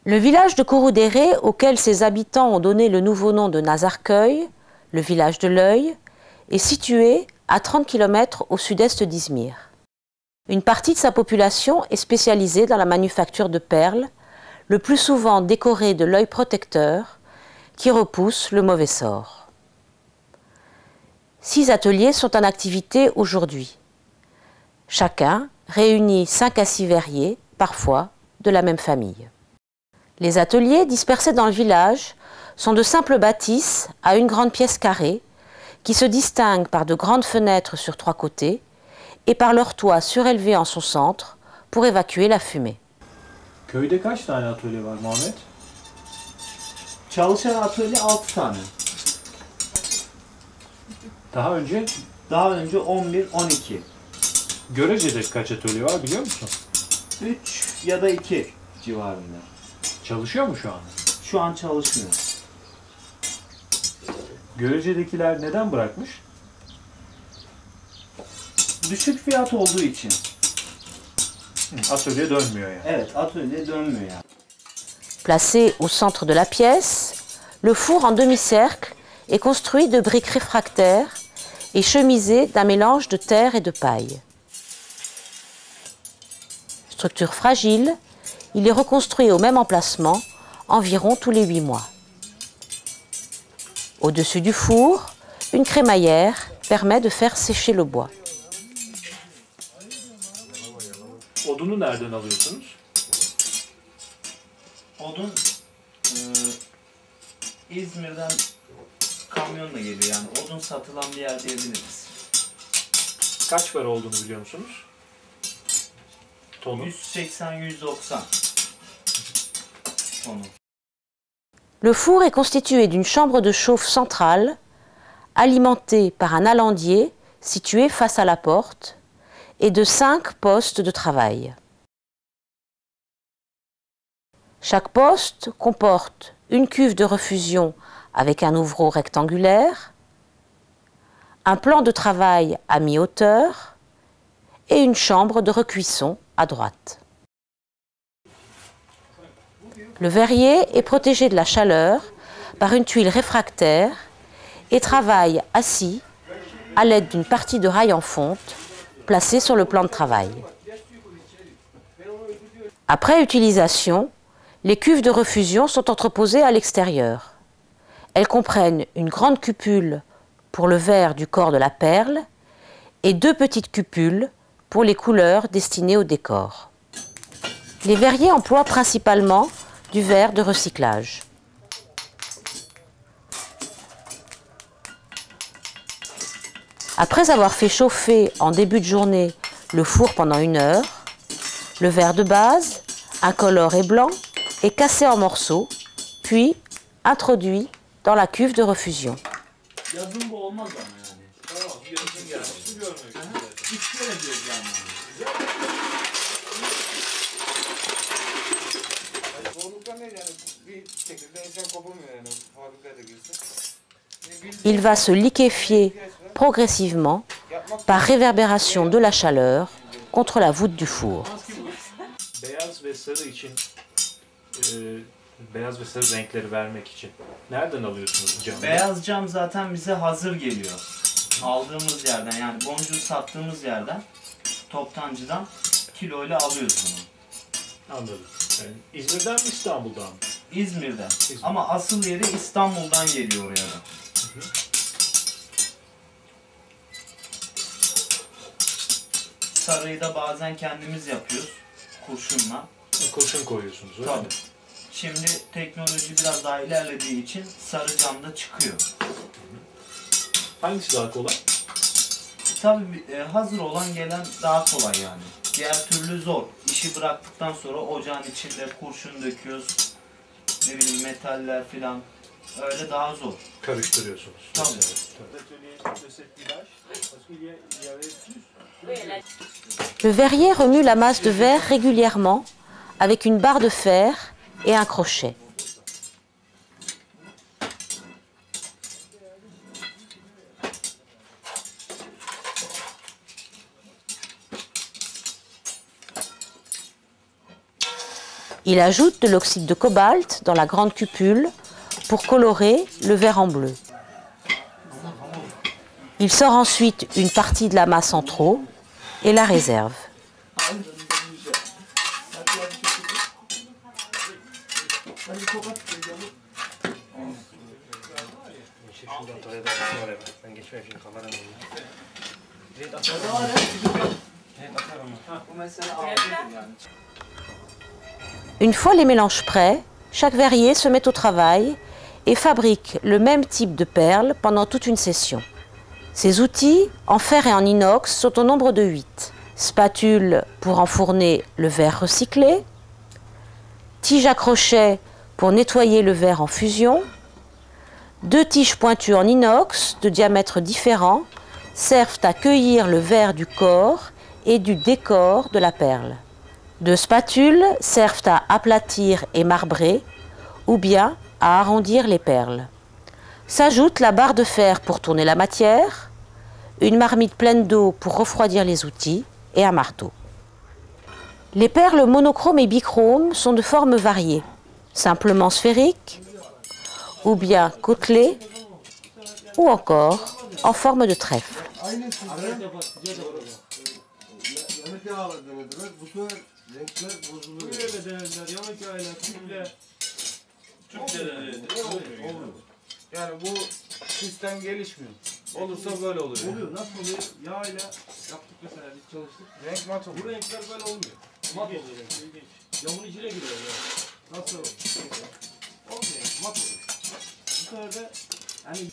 Le village de Kouroudéré, auquel ses habitants ont donné le nouveau nom de Nazarköy, le village de l'œil, est situé à 30 km au sud-est d'Izmir. Une partie de sa population est spécialisée dans la manufacture de perles, le plus souvent décorées de l'œil protecteur, qui repousse le mauvais sort. 6 ateliers sont en activité aujourd'hui. Chacun réunit 5 à 6 verriers, parfois de la même famille. Les ateliers dispersés dans le village sont de simples bâtisses à une grande pièce carrée qui se distinguent par de grandes fenêtres sur 3 côtés et par leur toit surélevé en son centre pour évacuer la fumée. Köyde kaç tane atölye var Muhammed? Çalışan atölye 6 tane. Daha önce Daha önce 11, 12. Görece'de kaç atölye var biliyor musun? 3 ya da 2 civarında. Çalışıyor mu şu an? Şu an çalışmıyor. Görece'dekiler neden bırakmış? Düşük fiyat olduğu için. Atölye dönmüyor yani. Evet, atölye dönmüyor yani. Placé au centre de la pièce, le four en demi-cercle est construit de briques réfractaires et chemisé d'un mélange de terre et de paille. Structure fragile, il est reconstruit au même emplacement environ tous les 8 mois. Au-dessus du four, une crémaillère permet de faire sécher le bois. Odunu nereden alıyorsunuz? Odun İzmir'den kamyonla geliyor yani. Odun satılan bir yer diyebiliriz. Kaç para olduğunu biliyor musunuz? Tonu. 180-190 tonu. Le four est constitué d'une chambre de chauffe centrale, alimentée par un alandier situé face à la porte, et de 5 postes de travail. Chaque poste comporte une cuve de refusion avec un ouvreau rectangulaire, un plan de travail à mi-hauteur et une chambre de recuisson à droite. Le verrier est protégé de la chaleur par une tuile réfractaire et travaille assis à l'aide d'une partie de rail en fonte placée sur le plan de travail. Après utilisation, les cuves de refusion sont entreposées à l'extérieur. Elles comprennent une grande cupule pour le verre du corps de la perle et 2 petites cupules pour les couleurs destinées au décor. Les verriers emploient principalement du verre de recyclage. Après avoir fait chauffer en début de journée le four pendant 1 heure, le verre de base, incolore et blanc, est cassé en morceaux, puis introduit dans la cuve de refusion. Il va se liquéfier progressivement par réverbération de la chaleur contre la voûte du four. Beyaz ve sarı için, beyaz ve sarı renkleri vermek için nereden alıyorsunuz camı? Beyaz cam zaten bize hazır geliyor. Aldığımız yerden yani boncuğu sattığımız yerden toptancıdan kiloyla alıyoruz bunu. Anladım. Yani İzmir'den mi İstanbul'dan mı? İzmir'den. Ama asıl yeri İstanbul'dan geliyor oraya da. Sarıyı da bazen kendimiz yapıyoruz. Kurşunla. Kurşun koyuyorsunuz öyle mi? Tabii. Şimdi teknoloji biraz daha ilerlediği için sarı cam da çıkıyor. Hangisi daha kolay? Tabii hazır olan gelen daha kolay yani. Diğer türlü zor. İşi bıraktıktan sonra ocağın içinde kurşun döküyoruz. Ne bileyim metaller filan. Öyle daha zor. Karıştırıyorsunuz. Tabii. Le verrier remue la masse de verre régulièrement avec une barre de fer et un crochet. Il ajoute de l'oxyde de cobalt dans la grande cupule pour colorer le verre en bleu. Il sort ensuite une partie de la masse en trop et la réserve. Une fois les mélanges prêts, chaque verrier se met au travail et fabrique le même type de perles pendant toute une session. Ces outils, en fer et en inox, sont au nombre de 8. Spatule pour enfourner le verre recyclé, tige à crochet pour nettoyer le verre en fusion, 2 tiges pointues en inox de diamètres différents servent à cueillir le verre du corps et du décor de la perle. 2 spatules servent à aplatir et marbrer ou bien à arrondir les perles. S'ajoute la barre de fer pour tourner la matière, une marmite pleine d'eau pour refroidir les outils et un marteau. Les perles monochromes et bichromes sont de formes variées, simplement sphériques, ou bien côtelées, ou encore en forme de trèfle. Yani bu sistem gelişmiyor. Olursa böyle oluyor. Oluyor. Nasıl oluyor? Yağ ile yaptık mesela biz çalıştık. Renk mat oluyor. Bu renkler böyle olmuyor. Mat oluyor renk. İlginç. Camın içine giriyor ya. Nasıl? Olmuyor. Mat oluyor. Bu sefer de hani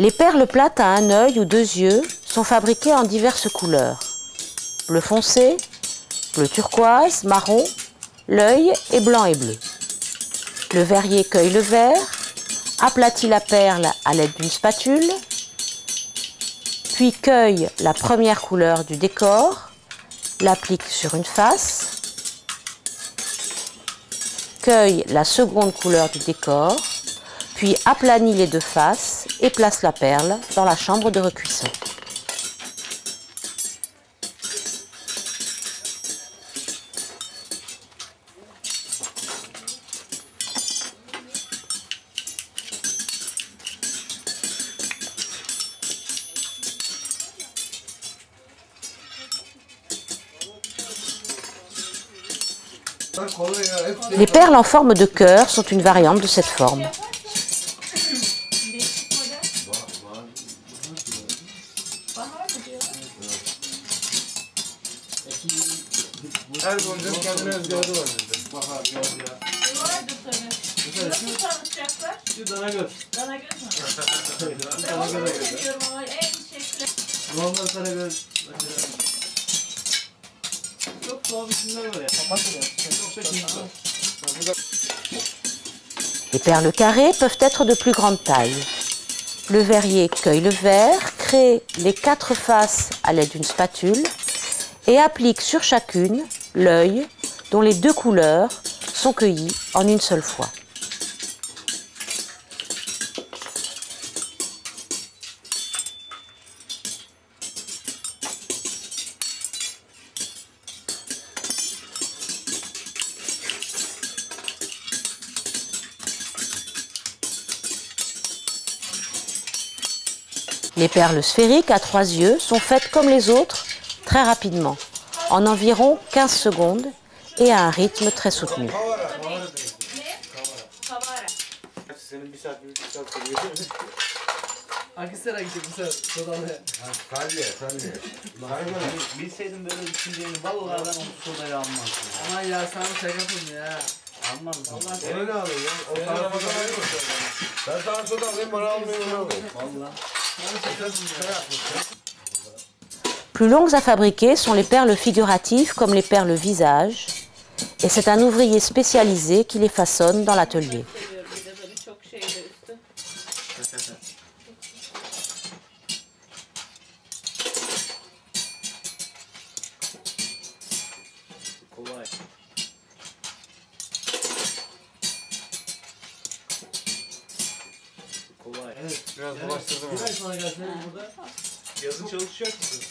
Les perles plates à un œil ou 2 yeux sont fabriquées en diverses couleurs. Bleu foncé, bleu turquoise, marron, l'œil est blanc et bleu. Le verrier cueille le verre, aplatit la perle à l'aide d'une spatule, puis cueille la première couleur du décor, l'applique sur une face, cueille la seconde couleur du décor, puis aplanit les 2 faces et place la perle dans la chambre de recuisson. Les perles en forme de cœur sont une variante de cette forme. Her boncuk kendine özgü adı var bizde. bahar, yaz ya. Vardır tabii. Nasıl tanıtacaklar? Şu dana göz. Dana göz mü? Dana Ben onu göze göz. seviyorum ama en şekli. Normal sana göz. Mesela. Çok tuhaf isimler var ya. Çok da keyifli. Les perles carrées peuvent être de plus grande taille. Le verrier cueille le verre, crée les 4 faces à l'aide d'une spatule et applique sur chacune l'œil dont les 2 couleurs sont cueillies en une seule fois. Les perles sphériques à 3 yeux sont faites comme les autres très rapidement, en environ 15 secondes et à un rythme très soutenu. Kavara. Senin bir saat, bir saat sonra Akisar'a gidecek bu sefer. Sodalı. Tabii. Bilseydim böyle düşüneceğini vallahi ben o sodayı almazdım. Aman ya sana şaka yapayım ya. Almazdım. Onu ne alayım lan? O sana soda alayım mı? Ben sana soda alayım, bana almayayım, onu alayım. Vallahi. Plus longues à fabriquer sont les perles figuratives comme les perles visage, et c'est un ouvrier spécialisé qui les façonne dans l'atelier. Seviyorum bir de böyle çok şeyde üstü. Kolay. Biraz bulaştırdım Bir onu. ay sonra gelseniz burada. Yazın çalışacak mısın?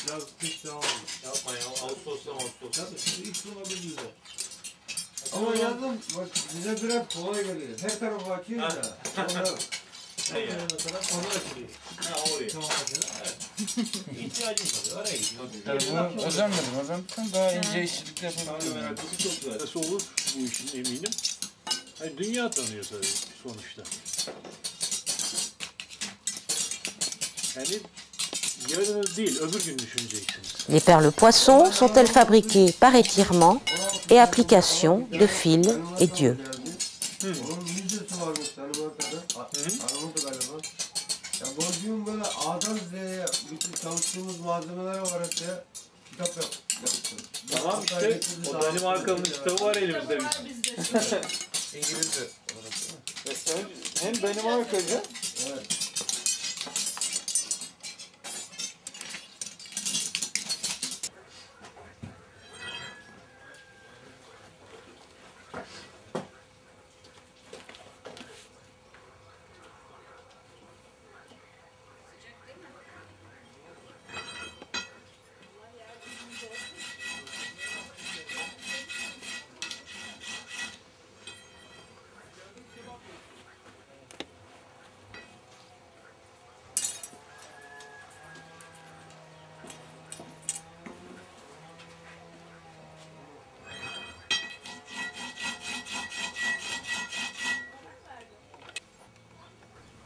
Yaz kış devam ediyor. Yapma ya. Ağustos'tan Ağustos. Tabii şimdi ilk sınıfa bir güzel. Ama yazın bak bize biraz kolay geliyor. Her tarafı açıyor ya. Ondan. Şey ya. Mesela onu açılıyor. Ha oraya. Tamam mesela. İhtiyacın kalıyor. Oraya gidiyor. Telefonu özenmedim. Özenmeden daha ince işçilik yapabilirim. Meraklısı çok güzel. Nasıl olur bu işin eminim. Hani dünya tanıyor tabii sonuçta. Yani yarını değil öbür gün düşüneceksiniz. Les perles poissons sont-elles fabriquées par étirement et application de fil et d'yeux? Onun müzesi varmış Danimarka'da. Arnavut'ta galiba. Ya borcuyum böyle A'dan Z'ye bütün çalıştığımız malzemelere var hep ya. Kitap yapmıştım. Tamam işte o Danimarkalı'nın kitabı var elimizde biz. Var bizde. İngilizce olarak değil mi? Hem Danimarkacı. Evet.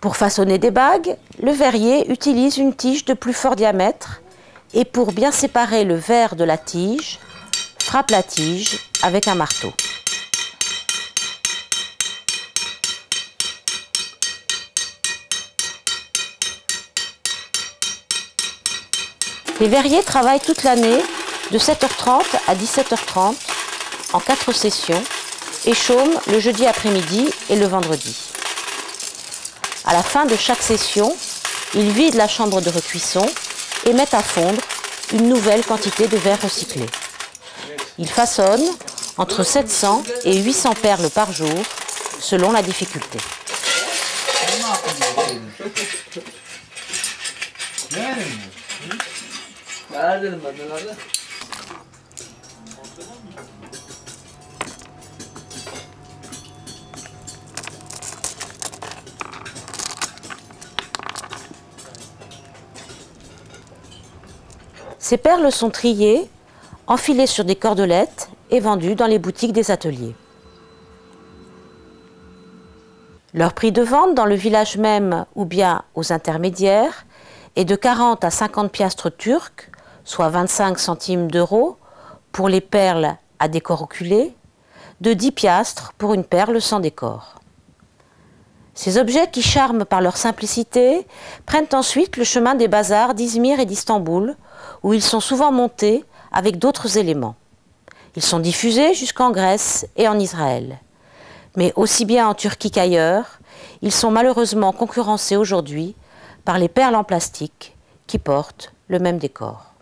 Pour façonner des bagues, le verrier utilise une tige de plus fort diamètre et pour bien séparer le verre de la tige, frappe la tige avec un marteau. Les verriers travaillent toute l'année de 7h30 à 17h30 en 4 sessions et chôment le jeudi après-midi et le vendredi. À la fin de chaque session, ils vident la chambre de recuisson et mettent à fondre une nouvelle quantité de verre recyclé. Ils façonnent entre 700 et 800 perles par jour, selon la difficulté. Sen ne yaptın bu şeyini? Beğendin mi? Neler dedim ben nelerde? Ces perles sont triées, enfilées sur des cordelettes et vendues dans les boutiques des ateliers. Leur prix de vente dans le village même ou bien aux intermédiaires est de 40 à 50 piastres turcs, soit 25 centimes d'euros pour les perles à décor oculé, de 10 piastres pour une perle sans décor. Ces objets qui charment par leur simplicité prennent ensuite le chemin des bazars d'Izmir et d'Istanbul, où ils sont souvent montés avec d'autres éléments. Ils sont diffusés jusqu'en Grèce et en Israël. Mais aussi bien en Turquie qu'ailleurs, ils sont malheureusement concurrencés aujourd'hui par les perles en plastique qui portent le même décor.